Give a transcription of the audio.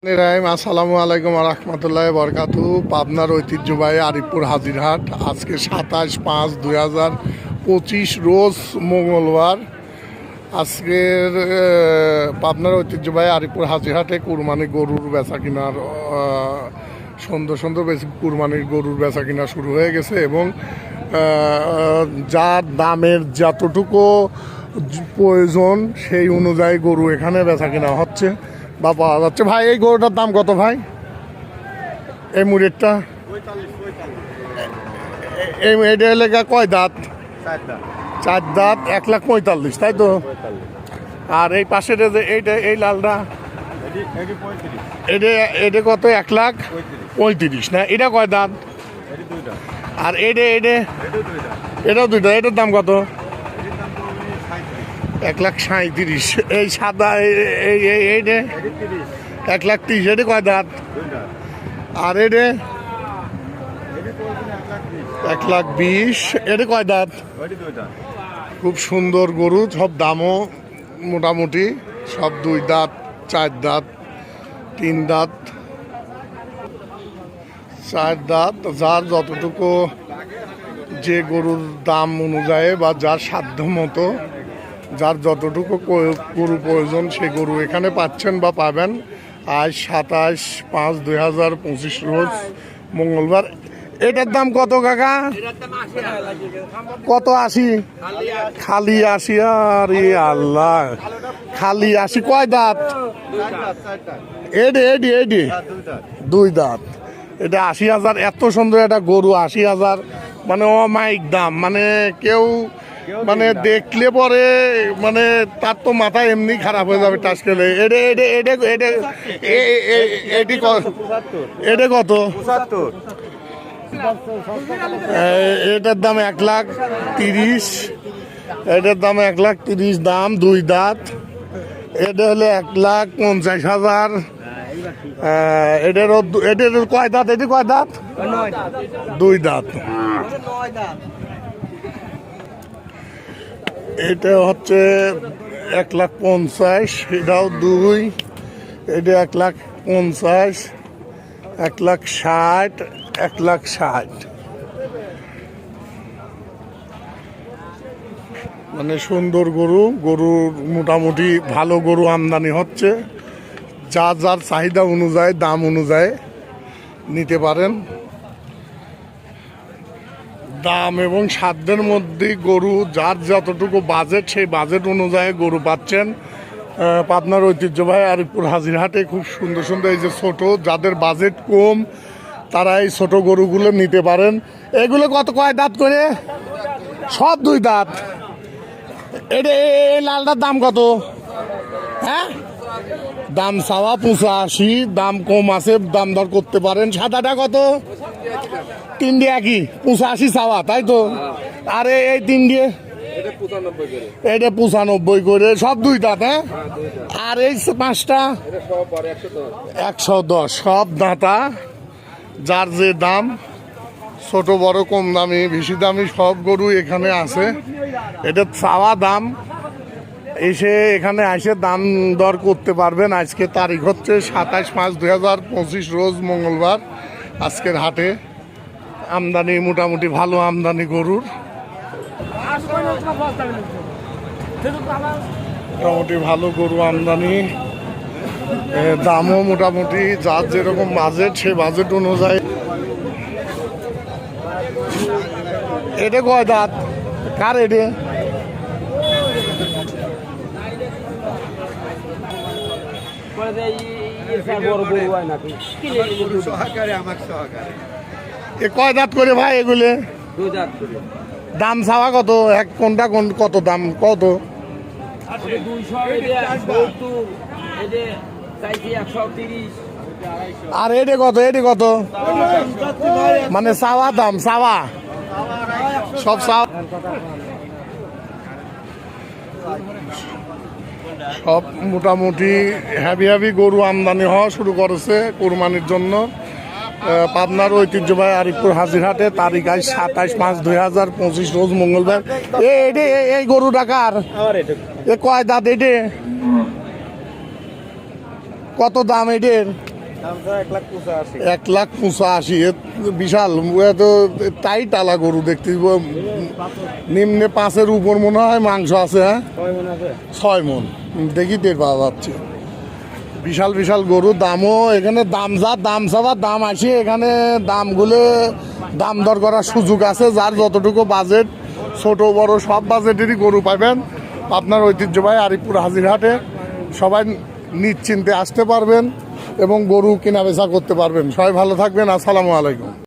আসসালামু আলাইকুম রহমতুল্লাহ বরকাতু। পাবনার ঐতিহ্যবাহী আরিফপুর হাজিরহাট আজকে 27/5/2025 রোজ মঙ্গলবার। আজকের পাবনার ঐতিহ্যবাহী আরিফপুর হাজিরহাটে কুরবানি গরুর বেচা কিনার সুন্দর সুন্দর কুরবানির গরুর বেচা কিনা শুরু হয়ে গেছে এবং যার দামের যতটুকু প্রয়োজন সেই অনুযায়ী গরু এখানে বেচা কিনা হচ্ছে বা পাওয়া যাচ্ছে। ভাই এই গরুটার দাম কত ভাই? এই মুড়েরটা এই এটা এলাকা কয় দাঁত? 4 দাঁত, 1,45,000 তাই তো? আর এই পাশের যে এইটা এই লালটা এটা এটা কত? 1,35,000 না? এটা কয় দাঁত? আর এটা এটা এটাও দুইটা। এটার দাম কত? 1,37,000। এই সাদা এইটা 1,30,000। এটা কয় দাঁত? আর এটা 1,20,000। এটা কয় দাঁত? খুব সুন্দর গরু, সব দামও মোটামুটি সব 2 দাঁত, 4 দাঁত, 3 দাঁত, 4 দাঁত। যার যতটুকু যে গরুর দাম অনুযায়ী বা যার সাধ্য মতো যার যতটুকু গরু প্রয়োজন সে গরু এখানে পাচ্ছেন বা পাবেন। আজ 27/5/2025 রোজ মঙ্গলবার। এটার দাম কত কাকা? কত? 80? খালি 80? আরে আল্লাহ, খালি 80। কয় দাঁত? এডি এডি এডি 2 দাঁত। এটা 80,000। এত সুন্দর একটা গরু 80,000 মানে অমায়িক দাম। মানে কেউ মানে দেখলে পরে মানে তার তো মাথা এমনি খারাপ হয়ে যাবে টাচ খেলে। এটা কত? এটার দাম 1,30,000। এটার দাম 1,30,000 দাম, 2 দাঁত। এটা হলে 1,50,000। এটার কয় দাঁত? এটি কয় দাঁত? 2 দাঁত। এটা হচ্ছে 1,50,000। এটাও 2। এটা 1,50,000, 1,60,000, 1,60,000। মানে সুন্দর গরু, গরুর মোটামুটি ভালো গরু আমদানি হচ্ছে। যার যার চাহিদা অনুযায়ী দাম অনুযায়ী নিতে পারেন। দাম এবং সাধ্যের মধ্যে গরু যার যতটুকু বাজেট সেই বাজেট অনুযায়ী গরু পাচ্ছেন। পাবনার ঐতিহ্যবাহী আরিফপুর হাজিরহাটে খুব সুন্দর সুন্দর এই যে ছোটো, যাদের বাজেট কম তারা এই ছোটো গরুগুলো নিতে পারেন। এগুলো কত? কয় দাঁত করে? সব 2 দাঁত। এটা এই লালটার দাম কত? হ্যাঁ, দাম চাওয়া 85, দাম কম আছে, দাম দর করতে পারেন। সাদাটা কত? 3 দিয়ে একই 85 চাওয়া, তাই তো? আরে এই 3 দিয়ে এটা 95 করে, সব 2 দাঁত। হ্যাঁ, আর এই 5টা 110, সব দাঁতা। যার যে দাম, ছোট বড় কম দামি বেশি দামি সব গরু এখানে আছে। এটা চাওয়া দাম, এসে এখানে এসে দাম দর করতে পারবেন। আজকে তারিখ হচ্ছে 27/5/2025 রোজ মঙ্গলবার। আজকের হাটে আমদানি মোটামুটি ভালো আমদানি গরুর, মোটামুটি ভালো গরু আমদানি। দামও মোটামুটি যার যেরকম বাজেট সে বাজেট অনুযায়ী। এটা কয় দাঁত? কার এটা? এ কয় দাঁত করে ভাই এগুলো? 2 দাঁত করে। দাম চাওয়া কত? কোনটা কত দাম? কত? 130। আর এটা কত? এটি কত? মানে চাওয়া দাম, চাওয়া সব চাওয়া সব মোটামুটি হ্যাভি হ্যাভি গরু আমদানি হওয়া শুরু করেছে কোরবানির জন্য। পাবনার ঐতিহ্যবাহী আরিফপুর হাজিরহাটে তারিখ আজ 27/5/2025 রোজ মঙ্গলবার। এই গরু ডাকার এ কয় দাঁত? এটে কত দাম? এটার দাম তো 1,85,000। 1,85,000 এ বিশাল, এ তো টাইট আলা গরু দেখতে নিম্নে 5-এর উপর মনে হয় মাংস আছে। হ্যাঁ, 6 মন দেখি টের পাওয়া যাচ্ছে। বিশাল বিশাল গরু, দামও এখানে দাম চাওয়ার দাম আসে, এখানে দামগুলো দাম দর করার সুযোগ আছে। যার যতটুকু বাজেট, ছোট বড় সব বাজেটেরই গরু পাবেন আপনার ঐতিহ্যবাহী আরিফপুর হাজিরহাটে। সবাই নিশ্চিন্তে আসতে পারবেন এবং গরু কেনা বেচা করতে পারবেন। সবাই ভালো থাকবেন। আসসালামু আলাইকুম।